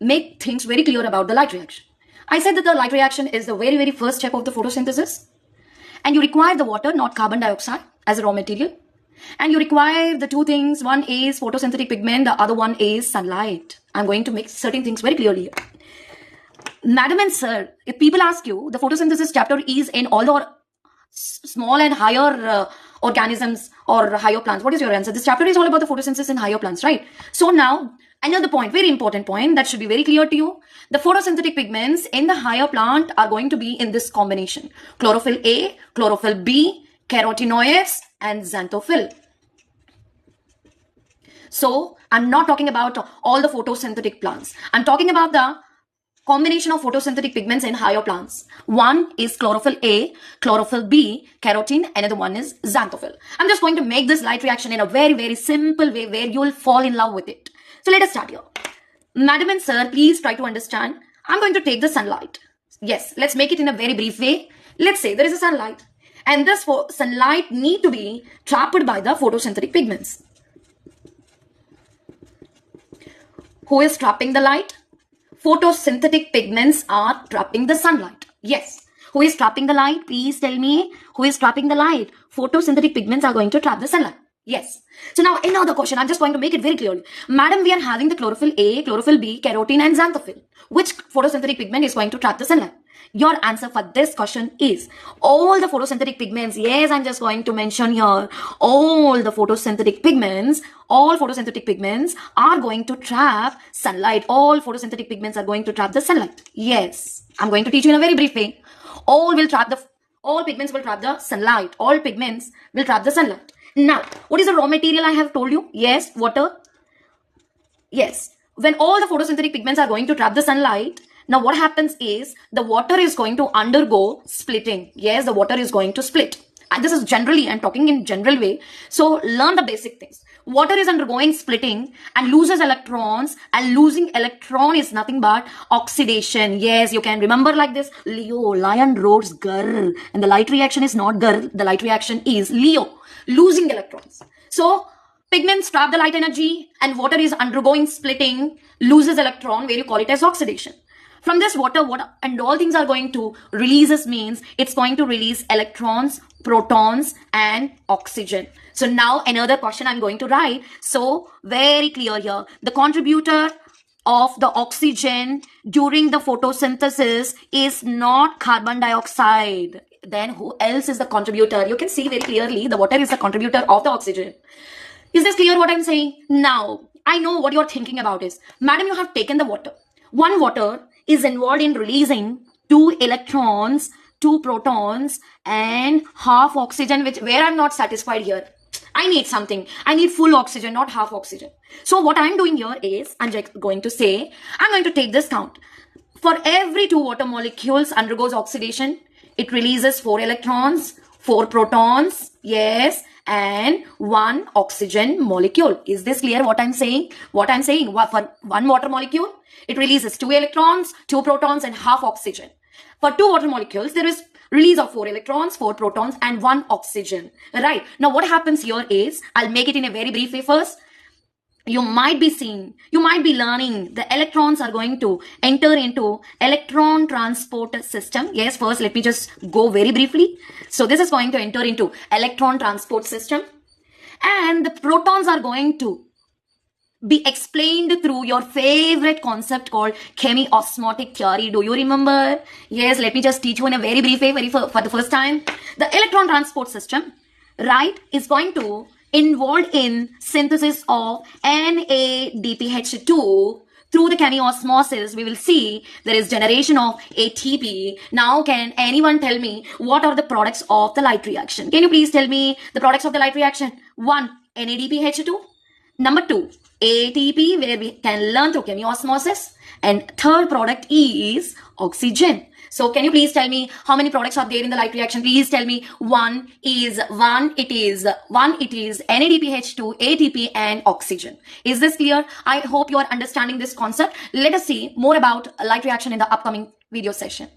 make things very clear about the light reaction. I said that the light reaction is the very, very first step of the photosynthesis. And you require the water, not carbon dioxide, as a raw material. And you require the two things. One is photosynthetic pigment, the other one is sunlight. I'm going to make certain things very clearly here. Madam and sir, if people ask you, the photosynthesis chapter is in all the small and higher organisms or higher plants. What is your answer? This chapter is all about the photosynthesis in higher plants, right? So now, another point, very important point that should be very clear to you. The photosynthetic pigments in the higher plant are going to be in this combination. Chlorophyll A, chlorophyll B, carotenoids and xanthophyll. So, I'm not talking about all the photosynthetic plants. I'm talking about the combination of photosynthetic pigments in higher plants. One is chlorophyll A, chlorophyll B, carotene, another one is xanthophyll. I'm just going to make this light reaction in a very, very simple way where you will fall in love with it. So let us start here. Madam and sir, please try to understand. I'm going to take the sunlight. Yes, let's make it in a very brief way. Let's say there is a sunlight. And this sunlight need to be trapped by the photosynthetic pigments. Who is trapping the light? Photosynthetic pigments are trapping the sunlight. Yes. Who is trapping the light? Please tell me. Who is trapping the light? Photosynthetic pigments are going to trap the sunlight. Yes. So now another question. I'm just going to make it very clearly. Madam, we are having the chlorophyll A, chlorophyll B, carotene and xanthophyll. Which photosynthetic pigment is going to trap the sunlight? Your answer for this question is all the photosynthetic pigments. Yes, I'm just going to mention here all the photosynthetic pigments. All photosynthetic pigments are going to trap sunlight. All photosynthetic pigments are going to trap the sunlight. Yes, I'm going to teach you in a very brief way. All pigments will trap the sunlight. All pigments will trap the sunlight. Now, what is the raw material I have told you? Yes, water. Yes, when all the photosynthetic pigments are going to trap the sunlight, now what happens is the water is going to undergo splitting. Yes, the water is going to split. And this is generally, I'm talking in general way. So learn the basic things. Water is undergoing splitting and loses electrons, and losing electron is nothing but oxidation. Yes, you can remember like this. Leo, lion roars grr. And the light reaction is not grr. The light reaction is Leo, losing electrons. So pigments trap the light energy and water is undergoing splitting, loses electron, where you call it as oxidation. From this water and all things are going to releases means it's going to release electrons, protons and oxygen. So now another question I'm going to write. So very clear here. The contributor of the oxygen during the photosynthesis is not carbon dioxide. Then who else is the contributor? You can see very clearly the water is the contributor of the oxygen. Is this clear what I'm saying? Now, I know what you're thinking about is, madam, you have taken the water. One water is involved in releasing 2 electrons, 2 protons and half oxygen, where I'm not satisfied here. I need something. I need full oxygen, not half oxygen. So what I'm doing here is, I'm just going to say, I'm going to take this count. For every 2 water molecules undergoes oxidation, it releases 4 electrons, 4 protons, yes, and 1 oxygen molecule. Is this clear what I'm saying? What I'm saying, for 1 water molecule, it releases 2 electrons, 2 protons and half oxygen. For 2 water molecules, there is release of 4 electrons, 4 protons and 1 oxygen. Right. Now what happens here is, I'll make it in a very brief way first. You might be seeing, you might be learning the electrons are going to enter into electron transport system. Yes, first let me just go very briefly. So this is going to enter into electron transport system, and the protons are going to be explained through your favorite concept called chemiosmotic theory. Do you remember? Yes, let me just teach you in a very brief way for the first time. The electron transport system, right, is going to involved in synthesis of NADPH2. Through the chemiosmosis, we will see there is generation of ATP. Now, can anyone tell me what are the products of the light reaction? Can you please tell me the products of the light reaction? 1, NADPH2. Number 2, ATP, where we can learn through chemiosmosis. And third product is oxygen. So can you please tell me how many products are there in the light reaction? Please tell me. One is NADPH2, ATP and oxygen. Is this clear? I hope you are understanding this concept. Let us see more about light reaction in the upcoming video session.